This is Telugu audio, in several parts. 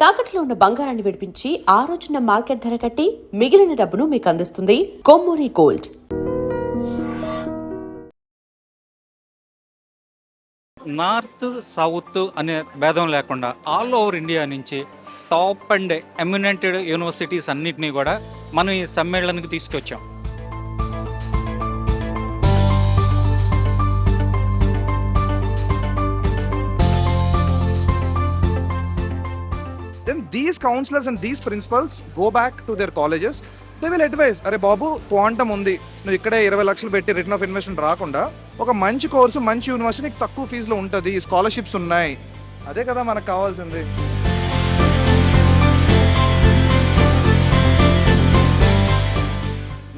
తాకట్లో ఉన్న బంగారాన్ని విడిపించి ఆ రోజున మార్కెట్ ధర కట్టి మిగిలిన డబ్బును మీకు అందిస్తుంది కొమ్మూరి గోల్డ్. నార్త్ సౌత్ అనే భేదం లేకుండా ఆల్ ఓవర్ ఇండియా నుంచి టాప్ అండ్ ఎమినెంటెడ్ యూనివర్సిటీస్ అన్నిటినీ కూడా మనం ఈ సమ్మేళనానికి తీసుకొచ్చాం. Then these counselors and these principals go back to their colleges. They will advise, అరే బాబు క్వాంటమ్ ఉంది, నువ్వు ఇక్కడే 20 లక్షలు పెట్టి రిటర్న్ ఆఫ్ ఇన్వెస్ట్మెంట్ రాకుండా ఒక మంచి కోర్సు మంచి యూనివర్సిటీ నీకు తక్కువ ఫీజులో ఉంటుంది, స్కాలర్షిప్స్ ఉన్నాయి. అదే కదా మనకు కావాల్సింది.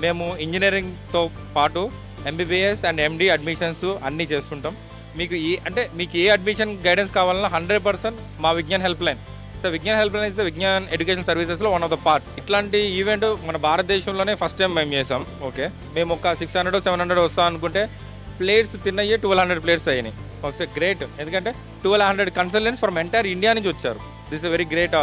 మేము ఇంజనీరింగ్తో పాటు ఎంబీబీఎస్ అండ్ ఎండి అడ్మిషన్స్ అన్నీ చేస్తుంటాం. మీకు ఏ అడ్మిషన్ గైడెన్స్ కావాలన్నా 100% మా Vignan help line. So Vignan help line is Vignan education సర్వీసెస్లో వన్ ఆఫ్ ద పార్ట్. ఇట్లాంటి ఈవెంట్ మన భారతదేశంలోనే ఫస్ట్ టైం మేము చేసాం. ఓకే, మేము ఒక 600-700 వస్తాం అనుకుంటే ప్లేట్స్ తిన్నయ్యే 1200 ప్లేట్స్ అయ్యాయి. Okay, great. ఎందుకంటే 1200 కన్సల్టెంట్స్ ఫ్రమ్ ఎంటైర్ ఇండియా నుంచి వచ్చారు. This is very great.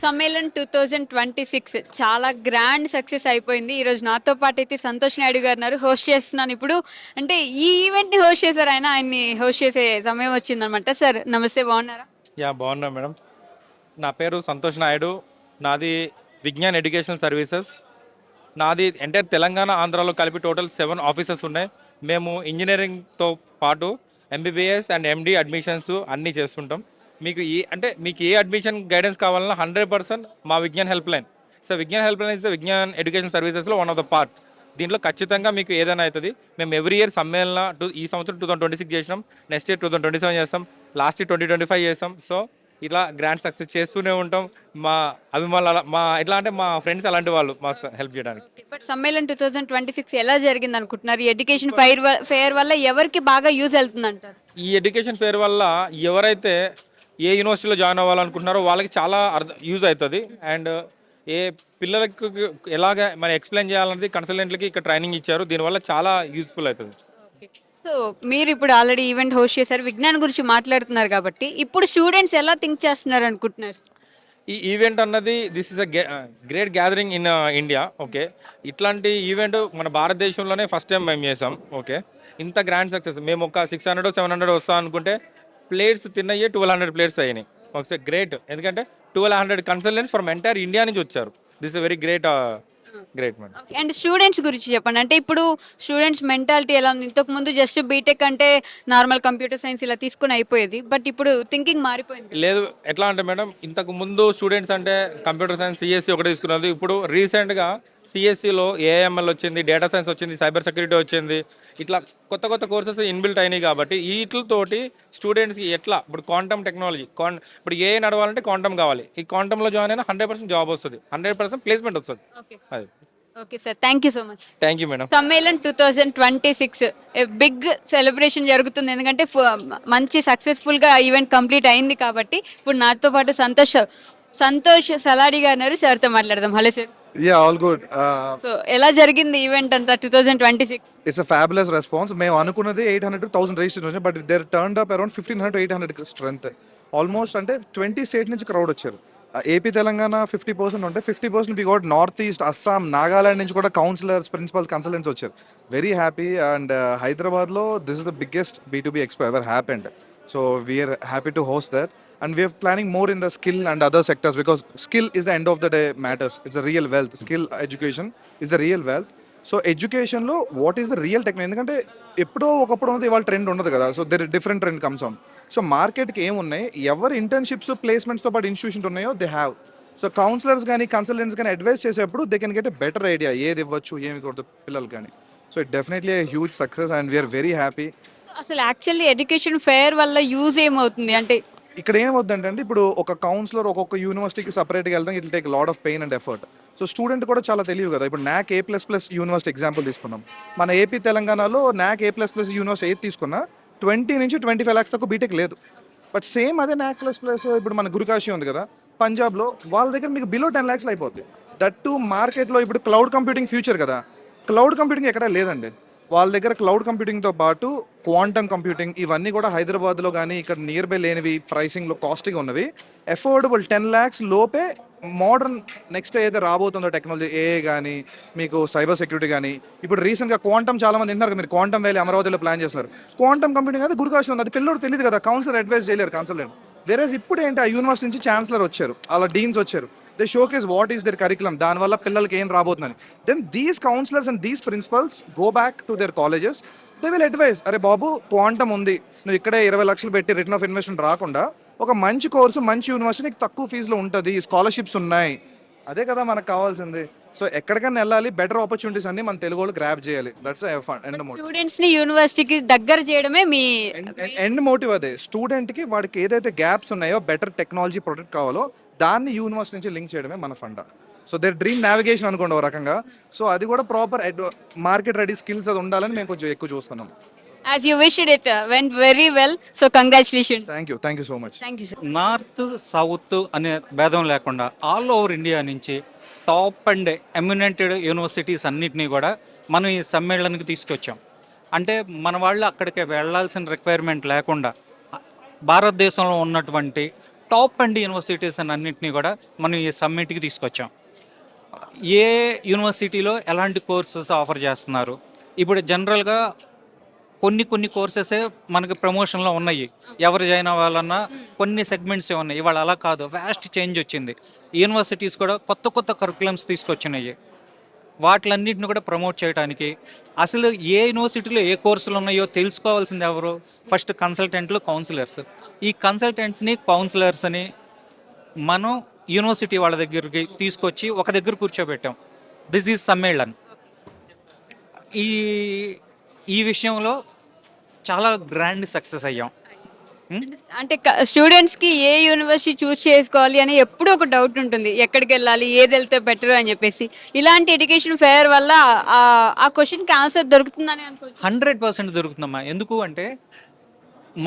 Sammelan 2026 చాలా గ్రాండ్ సక్సెస్ అయిపోయింది. ఈరోజు నాతో పాటు అయితే సంతోష్ నాయుడు గారు హోస్ట్ చేస్తున్నాను. ఇప్పుడు అంటే ఈ ఈవెంట్ని హోస్ట్ చేశారు, ఆయన్ని హోస్ట్ చేసే సమయం వచ్చిందనమాట. సార్ నమస్తే, బాగున్నారా? యా, బాగున్నా మేడం. నా పేరు సంతోష్ నాయుడు. నాది విజ్ఞాన్ ఎడ్యుకేషన్ సర్వీసెస్. నాది ఎంటైర్ తెలంగాణ ఆంధ్రాలో కలిపి టోటల్ 7 ఆఫీసెస్ ఉన్నాయి. మేము ఇంజనీరింగ్తో పాటు ఎంబీబీఎస్ అండ్ ఎండి అడ్మిషన్స్ అన్నీ చేస్తుంటాం. మీకు ఏ అడ్మిషన్ గైడెన్స్ కావాలన్నా 100% మా Vignan help line. So Vignan help line is Vignan education సర్వీసెస్లో వన్ ఆఫ్ ద పార్ట్. దీంట్లో ఖచ్చితంగా మీకు ఏదైనా అవుతుంది. మేము ఎవ్రీ ఇయర్ సమ్మేళన ఈ సంవత్సరం 2026 చేసినాం, నెక్స్ట్ ఇయర్ 2027 చేస్తాం, లాస్ట్ ఇయర్ 2025 చేస్తాం. సో ఇట్లా గ్రాండ్ సక్సెస్ చేస్తూనే ఉంటాం. మా అభిమానులు ఎట్లా అంటే మా ఫ్రెండ్స్ అలాంటి వాళ్ళు మాకు హెల్ప్ చేయడానికి. బట్ సమ్మేళన్ 2026 ఎలా జరిగింది అనుకుంటున్నారు? ఈ ఎడ్యుకేషన్ ఫెయిర్ వల్ల ఎవరికి బాగా యూజ్ వెళ్తుంది అంటారు? ఈ ఎడ్యుకేషన్ ఫెయిర్ వల్ల ఎవరైతే ఏ యూనివర్సిటీలో జాయిన్ అవ్వాలనుకుంటున్నారో వాళ్ళకి చాలా యూజ్ అవుతుంది. అండ్ ఏ పిల్లలకు ఎలాగ మనం ఎక్స్ప్లెయిన్ చేయాలన్నది కన్సల్టెంట్లకి ఇక్కడ ట్రైనింగ్ ఇచ్చారు. దీనివల్ల చాలా యూస్ఫుల్ అవుతుంది. సో మీరు ఇప్పుడు ఆల్రెడీ ఈవెంట్ హోస్ట్ చేశారు, విజ్ఞాన్ గురించి మాట్లాడుతున్నారు కాబట్టి ఇప్పుడు స్టూడెంట్స్ ఎలా థింక్ చేస్తున్నారు అనుకుంటున్నారు? ఈ ఈవెంట్ అన్నది this is a great gathering in India. Okay, ఇట్లాంటి ఈవెంట్ మన భారతదేశంలోనే ఫస్ట్ టైం మేము చేసాం. ఓకే, ఇంత గ్రాండ్ సక్సెస్. మేము ఒక 600-700 వస్తాం అనుకుంటే ప్లేట్స్ తిన్నయ్యే 1200 ప్లేట్స్ అయ్యాయి. Okay, great. ఎందుకంటే 1200 కన్సల్టెంట్స్ ఫ్రమ్ ఎంటైర్ ఇండియా నుంచి వచ్చారు. This is very great. Great madam. And students గురించి చెప్పండి. అంటే ఇప్పుడు స్టూడెంట్స్ మెంటాలిటీ ఎలా ఉంది? ఇంతకు ముందు జస్ట్ బీటెక్ అంటే నార్మల్ కంప్యూటర్ సైన్స్ ఇలా తీసుకుని అయిపోయేది, బట్ ఇప్పుడు థింకింగ్ మారిపోయింది. లేదు, ఎట్లా అంటే మేడం, ఇంతకు ముందు స్టూడెంట్స్ అంటే కంప్యూటర్ సైన్స్ సిఎస్సి ఒకటి తీసుకున్నది. ఇప్పుడు రీసెంట్గా సిఎస్సిలో ఏఐఎంఎల్ వచ్చింది, డేటా సైన్స్ వచ్చింది, సైబర్ సెక్యూరిటీ వచ్చింది. ఇట్లా కొత్త కొత్త కోర్సెస్ ఇన్బిల్ట్ అయినాయి. కాబట్టి వీటితోటి స్టూడెంట్స్కి ఎట్లా ఇప్పుడు క్వాంటమ్ టెక్నాలజీ, ఇప్పుడు ఏ నడవాలంటే క్వాంటమ్ కావాలి. ఈ క్వాంటంలో జాయిన్ అయినా 100% జాబ్ వస్తుంది, 100% ప్లేస్మెంట్ వస్తుంది. అది. Okay sir, thank you so much. Thank you madam. Sammelan 2026 big celebration జరుగుతుంది. ఎందుకంటే మంచి సక్సెస్ఫుల్గా ఈవెంట్ కంప్లీట్ అయింది. కాబట్టి ఇప్పుడు నాతో పాటు సంతోష్ సలాడి గారు, సార్తో మాట్లాడదాం. Hello sir. Yeah, all good. So ఎలా జరిగింది ఈవెంట్ అంతా 2026? It's a fabulous response. మేము అనుకున్నది 800 to 1000 registration, but there turned up around 1500 to 800 strength. Almost అంటే 20 స్టేట్ నుంచి క్రౌడ్ వచ్చారు. ఏపీ తెలంగాణ 50% ఉంటే 50% we got north east, Assam, Nagaland నుంచి కూడా కౌన్సిలర్స్, ప్రిన్సిపల్స్, కన్సల్టెంట్స్ వచ్చారు. Very happy. అండ్ హైదరాబాద్లో this is the biggest B2B expo ever happened. So we are happy to host that. And we are planning more in the skill and other sectors, because skill is the end of the day matters. It's the real wealth. Skill education is the real wealth. So ఎడ్యుకేషన్లో what is the real technology? ఎందుకంటే ఎప్పుడో ఒకప్పుడు ఉంది, ఇవాళ ట్రెండ్ ఉండదు కదా. So there different trend comes on. So మార్కెట్కి ఏమున్నాయి, ఎవరు ఇంటర్న్షిప్స్, ప్లేస్మెంట్స్తో పాటు ఇన్స్టిట్యూషన్ ఉన్నాయో దే హ్యావ్. సో కౌన్సిలర్స్ కానీ కన్సల్టెంట్స్ కానీ అడ్వైస్ చేసేప్పుడు they can get a better idea, ఏది ఇవ్వచ్చు ఏమి కూడదు పిల్లలు కానీ. So it definitely a huge success and we're very happy. అసలు యాక్చువల్లీ ఎడ్యుకేషన్ ఫెయిర్ వల్ల యూజ్ ఏమవుతుంది అంటే? ఇక్కడ ఏమవుతుందంటే ఇప్పుడు ఒక కౌన్సిలర్ ఒక్కొక్క యూనివర్సిటీకి సపరేట్గా వెళ్తాం, it take lot of pain and effort. So student కూడా చాలా తెలియదు కదా. ఇప్పుడు NAC A++ యూనివర్సిటీ ఎగ్జాంపుల్ తీసుకున్నాం. మన ఏపీ తెలంగాణలో NAC A++ యూనివర్సిటీ ఏది తీసుకున్నా 20 నుంచి 25 lakhs దాకా బీటెక్ లేదు. బట్ సేమ్ అదే NAC++ ఇప్పుడు మన గురుకాశి ఉంది కదా, పంజాబ్లో వాళ్ళ దగ్గర మీకు బిలో 10 lakhs అయిపోద్ది. దట్ టు మార్కెట్లో ఇప్పుడు క్లౌడ్ కంప్యూటింగ్ ఫ్యూచర్ కదా, క్లౌడ్ కంప్యూటింగ్ ఎక్కడా లేదండి. వాళ్ళ దగ్గర క్లౌడ్ కంప్యూటింగ్తో పాటు క్వాంటమ్ కంప్యూటింగ్ ఇవన్నీ కూడా హైదరాబాద్లో కానీ ఇక్కడ నియర్ బై లేనివి, ప్రైసింగ్లో కాస్ట్గా ఉన్నవి, అఫోర్డబుల్ 10 lakhs లోపే మోడర్న్ నెక్స్ట్ ఏదైతే రాబోతుందో టెక్నాలజీ, ఏఐ కానీ మీకు సైబర్ సెక్యూరిటీ కానీ, ఇప్పుడు రీసెంట్గా క్వాంటమ్ చాలా మంది వింటున్నారు కదా, మీరు క్వాంటమ్ వ్యాలీ అమరావతిలో ప్లాన్ చేస్తున్నారు. క్వాంటమ్ కంప్యూటింగ్ అయితే గురుకాశలో ఉంది, అది పిల్లడు తెలియదు కదా, కౌన్సిలర్ అడ్వైస్ చేయలేరు కన్సల్టెంట్. వేరేస్ ఇప్పుడు ఏంటి, ఆ యూనివర్సిటీ నుంచి ఛాన్సలర్ వచ్చారు, అలా డీన్స్ వచ్చారు, they showcase what is their curriculum, దానివల్ల పిల్లలకి ఏం రాబోతుందని. Then these counsellors and these principals go back to their colleges, they will advise, అరే బాబు క్వాంటమ్ ఉంది, నువ్వు ఇక్కడే 20 లక్షలు పెట్టి రిటర్న్ ఆఫ్ ఇన్వెస్ట్మెంట్ రాకుండా ఒక మంచి కోర్సు మంచి యూనివర్సిటీ నీకు తక్కువ ఫీజులో ఉంటుంది, స్కాలర్షిప్స్ ఉన్నాయి, అదే కదా మనకు కావాల్సింది. సో ఎక్కడికైనా వెళ్ళాలి, బెటర్ ఆపర్చునిటీస్ అన్ని మన తెలుగు వాళ్ళు గ్రాప్ చేయాలి. That's end motive. స్టూడెంట్స్ ని యూనివర్సిటీకి దగ్గర చేయడమే మీ ఎండ్ మోటివ్ అదే. స్టూడెంట్కి వాడికి ఏదైతే గ్యాప్స్ ఉన్నాయో, బెటర్ టెక్నాలజీ ప్రొడక్ట్ కావాలో దాన్ని యూనివర్సిటీ నుంచి లింక్ చేయడమే మన ఫండ. సో దేర్ డ్రీమ్ నావిగేషన్ అనుకోండి ఒక రకంగా. సో అది కూడా ప్రాపర్ మార్కెట్ రెడీ స్కిల్స్ అది ఉండాలని మేము కొంచెం ఎక్కువ చూస్తున్నాం. As you wished it went very well, so congratulations. Thank you so much. Thank you sir. North south అనే భేదం లేకుండా ఆల్ ఓవర్ ఇండియా నుంచి టాప్ అండ్ ఎమినెంటెడ్ యూనివర్సిటీస్ అన్నిటినీ కూడా మనం ఈ సమ్మేళనానికి తీసుకొచ్చాం. అంటే మన వాళ్ళు అక్కడికి వెళ్ళాల్సిన రిక్వైర్మెంట్ లేకుండా భారతదేశంలో ఉన్నటువంటి టాప్ అండ్ యూనివర్సిటీస్ అన్నింటినీ కూడా మనం ఈ సమ్మిట్కి తీసుకొచ్చాం. ఏ యూనివర్సిటీలో ఎలాంటి కోర్సెస్ ఆఫర్ చేస్తున్నారు, ఇప్పుడు జనరల్గా కొన్ని కోర్సెసే మనకి ప్రమోషన్లో ఉన్నాయి, ఎవరు జాయిన్ అవ్వాలన్నా కొన్ని సెగ్మెంట్సే ఉన్నాయి. ఇవాళ అలా కాదు, వ్యాస్ట్ చేంజ్ వచ్చింది. యూనివర్సిటీస్ కూడా కొత్త కరికులమ్స్ తీసుకొచ్చినాయి. వాటిలన్నింటిని కూడా ప్రమోట్ చేయడానికి అసలు ఏ యూనివర్సిటీలో ఏ కోర్సులు ఉన్నాయో తెలుసుకోవాల్సింది ఎవరు, ఫస్ట్ కన్సల్టెంట్లు, కౌన్సిలర్స్. ఈ కన్సల్టెంట్స్ని, కౌన్సిలర్స్ని మనం యూనివర్సిటీ వాళ్ళ దగ్గరికి తీసుకొచ్చి ఒక దగ్గర కూర్చోబెట్టాం. This is Sammelan. ఈ విషయంలో చాలా గ్రాండ్ సక్సెస్ అయ్యాం. అంటే స్టూడెంట్స్ కి ఏ యూనివర్సిటీ చూస్ చేసుకోవాలి అని ఎప్పుడూ ఒక డౌట్ ఉంటుంది, ఎక్కడికి వెళ్ళాలి, ఏది వెళ్తే బెటర్ అని చెప్పేసి. ఇలాంటి ఎడ్యుకేషన్ ఫెయిర్ వల్ల ఆ క్వశ్చన్కి ఆన్సర్ దొరుకుతుందని అనుకోవచ్చు. 100% దొరుకుతుందమ్మా. ఎందుకు అంటే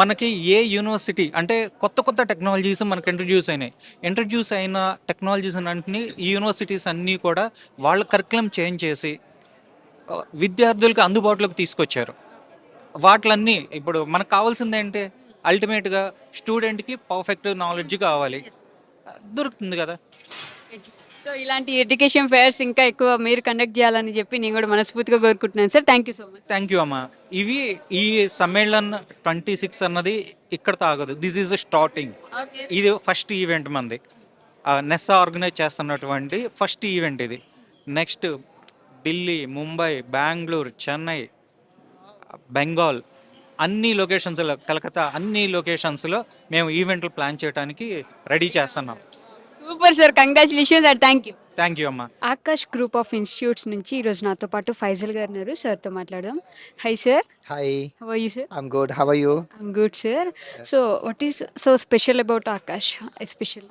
మనకి ఏ యూనివర్సిటీ అంటే కొత్త టెక్నాలజీస్ మనకు ఇంట్రడ్యూస్ అయిన టెక్నాలజీస్ అన్నింటినీ ఈ యూనివర్సిటీస్ అన్నీ కూడా వాళ్ళ కరికులం చేంజ్ చేసి విద్యార్థులకు అందుబాటులోకి తీసుకొచ్చారు. వాటిలన్నీ ఇప్పుడు మనకు కావాల్సింది ఏంటి, అల్టిమేట్గా స్టూడెంట్కి పర్ఫెక్ట్ నాలెడ్జ్ కావాలి, దొరుకుతుంది కదా. సో ఇలాంటి ఎడ్యుకేషన్ ఫెయిర్స్ ఇంకా ఎక్కువ మీరు కండక్ట్ చేయాలని చెప్పి నేను కూడా మనస్ఫూర్తిగా కోరుకుంటున్నాను sir. Thank you so much. Thank you అమ్మా. ఈ సమ్మేళన్ 26 అన్నది ఇక్కడ తాగదు, దిస్ ఈజ్ స్టార్టింగ్. ఇది ఫస్ట్ ఈవెంట్ మంది, నెస్సా ఆర్గనైజ్ చేస్తున్నటువంటి ఫస్ట్ ఈవెంట్ ఇది. నెక్స్ట్ ఢిల్లీ, ముంబై, బెంగళూరు, చెన్నై, బెంగాల్ అన్ని లొకేషన్స్లో, కలకత్తా అన్ని లొకేషన్స్లో మేము ఈవెంట్లు ప్లాన్ చేయడానికి రెడీ చేస్తున్నాం. Super sir, congratulations and thank you. Thank you అమ్మా. ఆకాష్ గ్రూప్ ఆఫ్ ఇన్స్టిట్యూట్స్ నుంచి ఈరోజు నాతో పాటు ఫైజల్ గారు ఉన్నారు, సార్తో మాట్లాడదాం. Hi sir. Hi, how are you sir? I'm good. How are you? I'm good sir. So what is so special about Akash especial?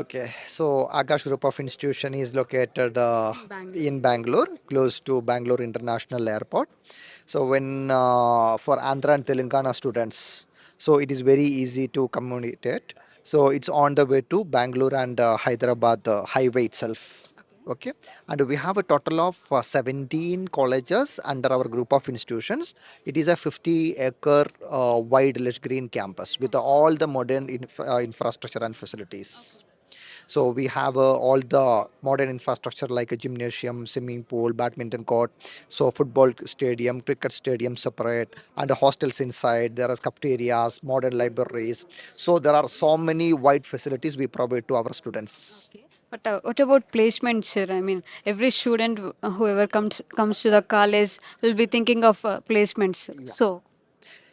Okay, so Akash Group of Institution is located Bangalore. in Bangalore, close to Bangalore International Airport. So when for Andhra and Telangana students, so it is very easy to communicate. So it's on the way to Bangalore and Hyderabad highway itself. Okay, and we have a total of 17 colleges under our group of institutions. It is a 50-acre wide lush green campus with all the modern infrastructure and facilities. So we have all the modern infrastructure like a gymnasium, swimming pool, badminton court, so football stadium, cricket stadium separate, and hostels inside. There are cafeterias, modern libraries. So there are so many wide facilities we provide to our students. But what about placements, sir? I mean, every student whoever comes to the college will be thinking of placements. So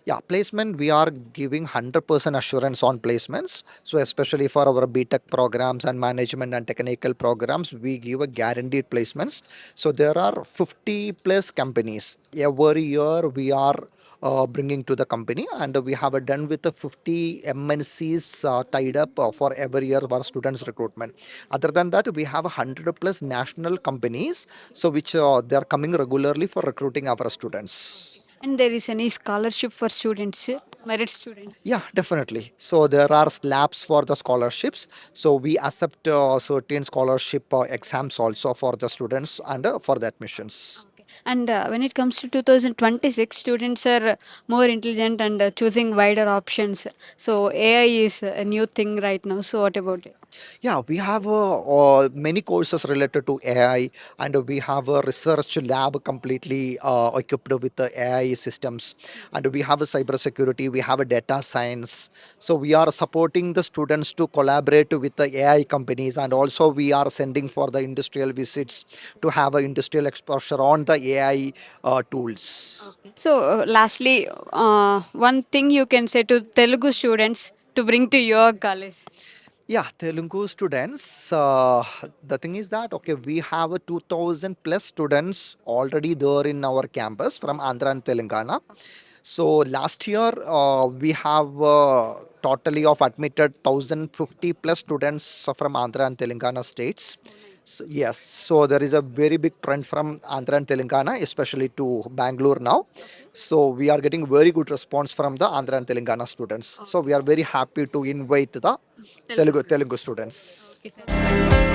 Yeah, placement, we are giving 100% assurance on placements. So especially for our BTech programs and management and technical programs, we give a guaranteed placements. So there are 50 plus companies. Every year we are bringing to the company, and we have done with the 50 MNCs tied up for every year for students recruitment. Other than that, we have 100 plus national companies, so which they are coming regularly for recruiting our students. and there is any scholarship for students, sir? Merit student? Yeah, definitely. So there are slabs for the scholarships. So we accept certain scholarship exams also for the students and for the admissions. And when it comes to 2026, students are more intelligent and choosing wider options. So AI is a new thing right now. So what about it? Yeah, we have many courses related to AI, and we have a research lab completely equipped with the AI systems, and we have a cyber security, we have a data science. So we are supporting the students to collaborate with the AI companies, and also we are sending for the industrial visits to have a industrial exposure on the AI tools. So lastly, one thing you can say to Telugu students to bring to your college. Yeah, Telugu students. The thing is that okay, we have a 2,000 plus students already there in our campus from Andhra and Telangana. So last year we have totally of admitted 1,050 plus students from Andhra and Telangana states. So, yes, so there is a very big trend from Andhra and Telangana, especially to Bangalore now. So we are getting very good response from the Andhra and Telangana students. So we are very happy to invite the Telugu students. Okay, sir.